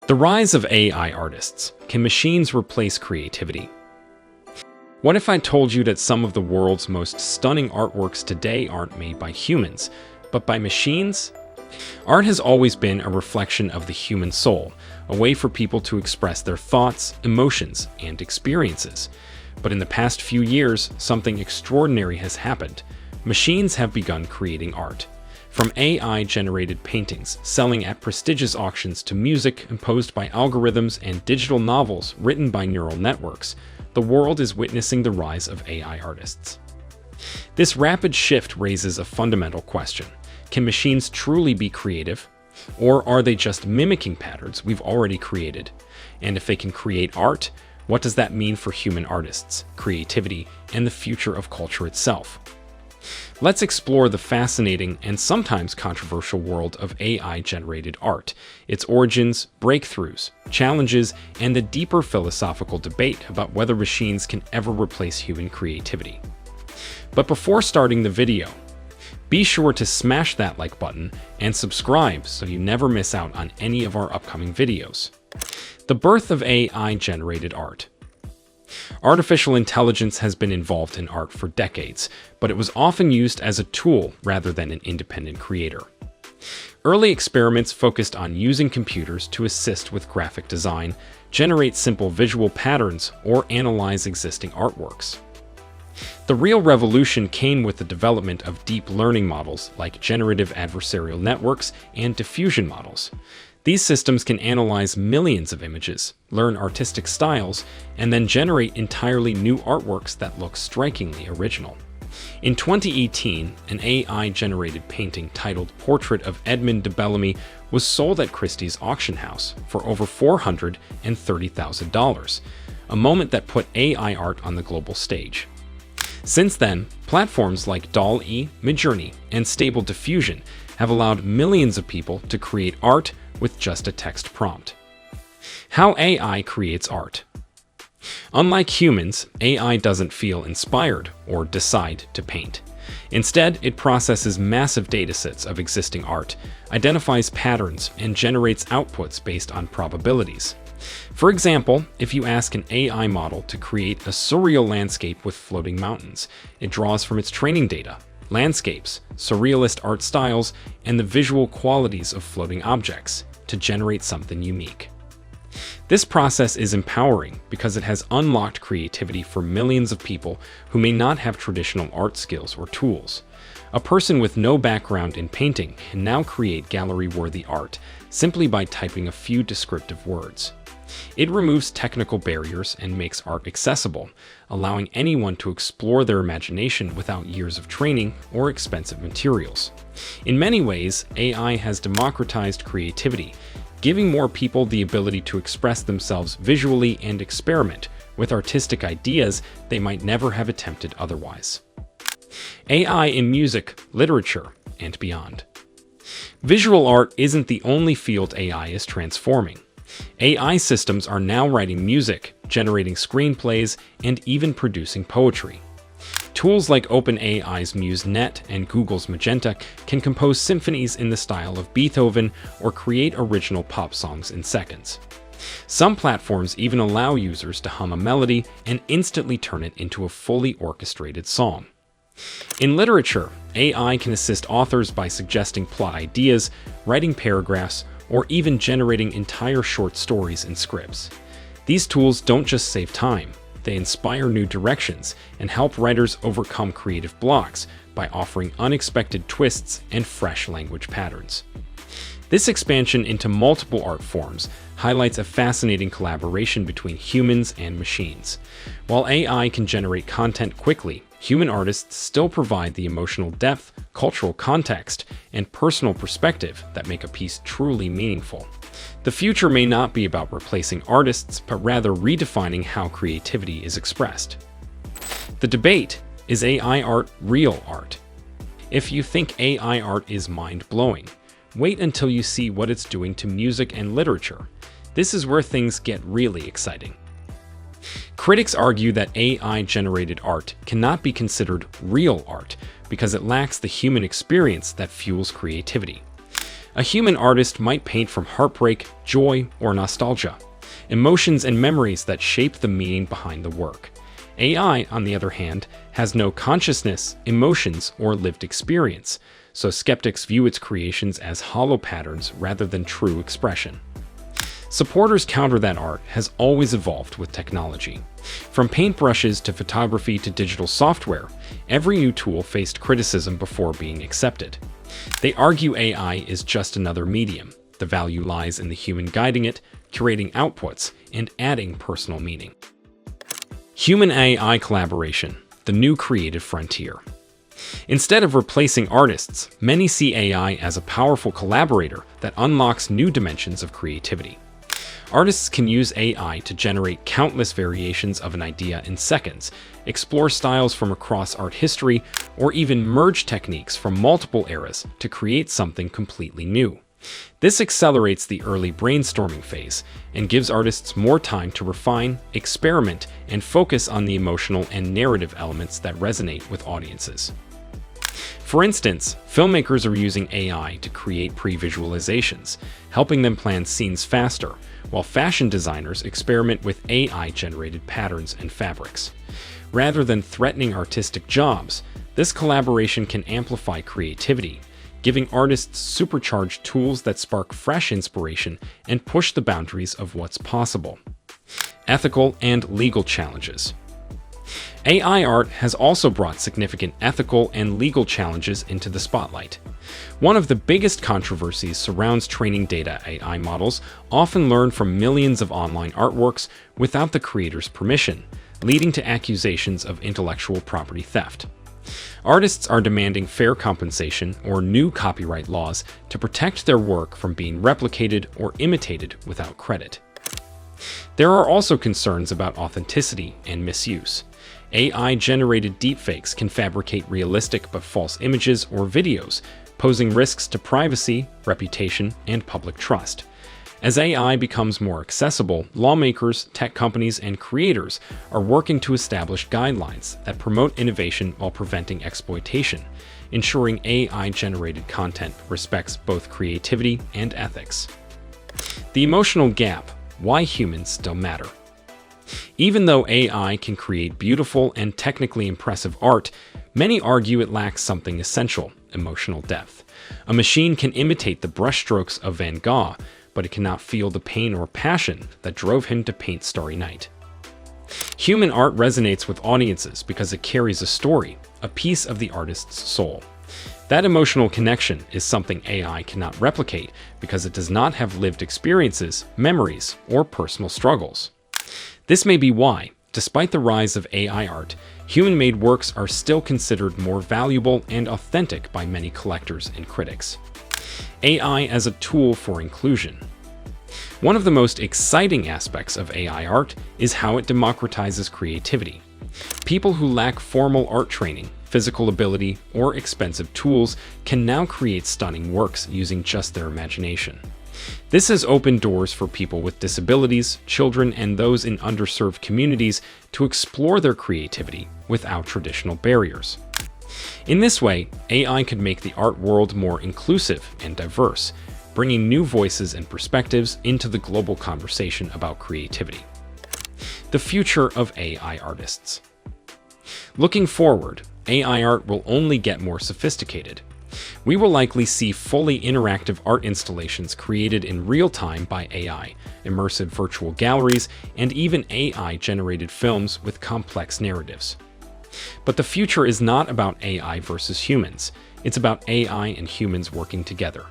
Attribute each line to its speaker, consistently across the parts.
Speaker 1: The rise of AI artists. Can machines replace creativity? What if I told you that some of the world's most stunning artworks today aren't made by humans, but by machines? Art has always been a reflection of the human soul, a way for people to express their thoughts, emotions, and experiences. But in the past few years, something extraordinary has happened. Machines have begun creating art. From AI-generated paintings selling at prestigious auctions to music composed by algorithms and digital novels written by neural networks, the world is witnessing the rise of AI artists. This rapid shift raises a fundamental question. Can machines truly be creative? Or are they just mimicking patterns we've already created? And if they can create art, what does that mean for human artists, creativity, and the future of culture itself? Let's explore the fascinating and sometimes controversial world of AI-generated art, its origins, breakthroughs, challenges, and the deeper philosophical debate about whether machines can ever replace human creativity. But before starting the video, be sure to smash that like button and subscribe so you never miss out on any of our upcoming videos. The birth of AI-generated art. Artificial intelligence has been involved in art for decades, but it was often used as a tool rather than an independent creator. Early experiments focused on using computers to assist with graphic design, generate simple visual patterns, or analyze existing artworks. The real revolution came with the development of deep learning models like generative adversarial networks and diffusion models. These systems can analyze millions of images, learn artistic styles, and then generate entirely new artworks that look strikingly original. In 2018, an AI-generated painting titled Portrait of Edmund de Bellamy was sold at Christie's auction house for over $430,000, a moment that put AI art on the global stage. Since then, platforms like DALL-E, Midjourney, and Stable Diffusion have allowed millions of people to create art with just a text prompt. How AI creates art. Unlike humans, AI doesn't feel inspired or decide to paint. Instead, it processes massive datasets of existing art, identifies patterns, and generates outputs based on probabilities. For example, if you ask an AI model to create a surreal landscape with floating mountains, it draws from its training data, landscapes, surrealist art styles, and the visual qualities of floating objects to generate something unique. This process is empowering because it has unlocked creativity for millions of people who may not have traditional art skills or tools. A person with no background in painting can now create gallery-worthy art simply by typing a few descriptive words. It removes technical barriers and makes art accessible, allowing anyone to explore their imagination without years of training or expensive materials. In many ways, AI has democratized creativity, giving more people the ability to express themselves visually and experiment with artistic ideas they might never have attempted otherwise. AI in music, literature, and beyond. Visual art isn't the only field AI is transforming. AI systems are now writing music, generating screenplays, and even producing poetry. Tools like OpenAI's MuseNet and Google's Magenta can compose symphonies in the style of Beethoven or create original pop songs in seconds. Some platforms even allow users to hum a melody and instantly turn it into a fully orchestrated song. In literature, AI can assist authors by suggesting plot ideas, writing paragraphs, or even generating entire short stories and scripts. These tools don't just save time, they inspire new directions and help writers overcome creative blocks by offering unexpected twists and fresh language patterns. This expansion into multiple art forms highlights a fascinating collaboration between humans and machines. While AI can generate content quickly, human artists still provide the emotional depth, cultural context, and personal perspective that make a piece truly meaningful. The future may not be about replacing artists, but rather redefining how creativity is expressed. The debate: is AI art real art? If you think AI art is mind-blowing, wait until you see what it's doing to music and literature. This is where things get really exciting. Critics argue that AI-generated art cannot be considered real art because it lacks the human experience that fuels creativity. A human artist might paint from heartbreak, joy, or nostalgia, emotions and memories that shape the meaning behind the work. AI, on the other hand, has no consciousness, emotions, or lived experience, so skeptics view its creations as hollow patterns rather than true expression. Supporters counter that art has always evolved with technology. From paintbrushes to photography to digital software, every new tool faced criticism before being accepted. They argue AI is just another medium. The value lies in the human guiding it, curating outputs, and adding personal meaning. Human-AI collaboration, the new creative frontier. Instead of replacing artists, many see AI as a powerful collaborator that unlocks new dimensions of creativity. Artists can use AI to generate countless variations of an idea in seconds, explore styles from across art history, or even merge techniques from multiple eras to create something completely new. This accelerates the early brainstorming phase and gives artists more time to refine, experiment, and focus on the emotional and narrative elements that resonate with audiences. For instance, filmmakers are using AI to create pre-visualizations, helping them plan scenes faster, while fashion designers experiment with AI-generated patterns and fabrics. Rather than threatening artistic jobs, this collaboration can amplify creativity, giving artists supercharged tools that spark fresh inspiration and push the boundaries of what's possible. Ethical and legal challenges. AI art has also brought significant ethical and legal challenges into the spotlight. One of the biggest controversies surrounds training data AI models, often learned from millions of online artworks without the creator's permission, leading to accusations of intellectual property theft. Artists are demanding fair compensation or new copyright laws to protect their work from being replicated or imitated without credit. There are also concerns about authenticity and misuse. AI-generated deepfakes can fabricate realistic but false images or videos, posing risks to privacy, reputation, and public trust. As AI becomes more accessible, lawmakers, tech companies, and creators are working to establish guidelines that promote innovation while preventing exploitation, ensuring AI-generated content respects both creativity and ethics. The emotional gap: why humans still matter. Even though AI can create beautiful and technically impressive art, many argue it lacks something essential: emotional depth. A machine can imitate the brushstrokes of Van Gogh, but it cannot feel the pain or passion that drove him to paint Starry Night. Human art resonates with audiences because it carries a story, a piece of the artist's soul. That emotional connection is something AI cannot replicate because it does not have lived experiences, memories, or personal struggles. This may be why, despite the rise of AI art, human-made works are still considered more valuable and authentic by many collectors and critics. AI as a tool for inclusion. One of the most exciting aspects of AI art is how it democratizes creativity. People who lack formal art training, physical ability, or expensive tools can now create stunning works using just their imagination. This has opened doors for people with disabilities, children, and those in underserved communities to explore their creativity without traditional barriers. In this way, AI could make the art world more inclusive and diverse, bringing new voices and perspectives into the global conversation about creativity. The future of AI artists. Looking forward, AI art will only get more sophisticated. We will likely see fully interactive art installations created in real time by AI, immersive virtual galleries, and even AI-generated films with complex narratives. But the future is not about AI versus humans. It's about AI and humans working together.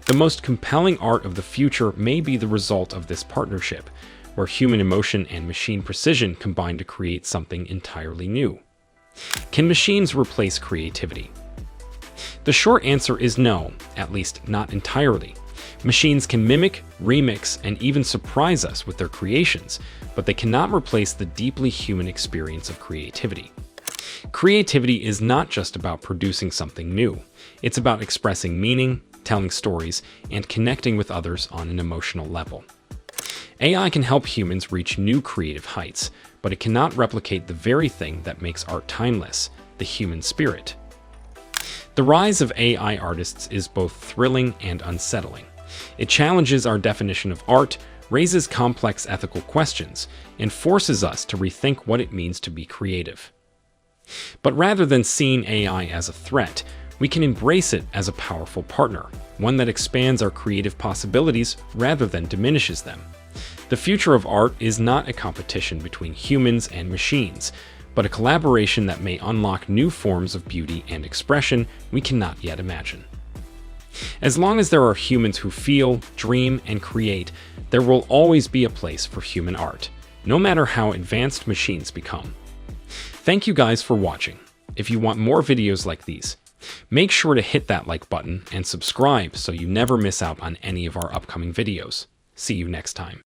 Speaker 1: The most compelling art of the future may be the result of this partnership, where human emotion and machine precision combine to create something entirely new. Can machines replace creativity? The short answer is no, at least not entirely. Machines can mimic, remix, and even surprise us with their creations, but they cannot replace the deeply human experience of creativity. Creativity is not just about producing something new. It's about expressing meaning, telling stories, and connecting with others on an emotional level. AI can help humans reach new creative heights, but it cannot replicate the very thing that makes art timeless: the human spirit. The rise of AI artists is both thrilling and unsettling. It challenges our definition of art, raises complex ethical questions, and forces us to rethink what it means to be creative. But rather than seeing AI as a threat, we can embrace it as a powerful partner, one that expands our creative possibilities rather than diminishes them. The future of art is not a competition between humans and machines, but a collaboration that may unlock new forms of beauty and expression we cannot yet imagine. As long as there are humans who feel, dream, and create, there will always be a place for human art, no matter how advanced machines become. Thank you guys for watching. If you want more videos like these, make sure to hit that like button and subscribe so you never miss out on any of our upcoming videos. See you next time.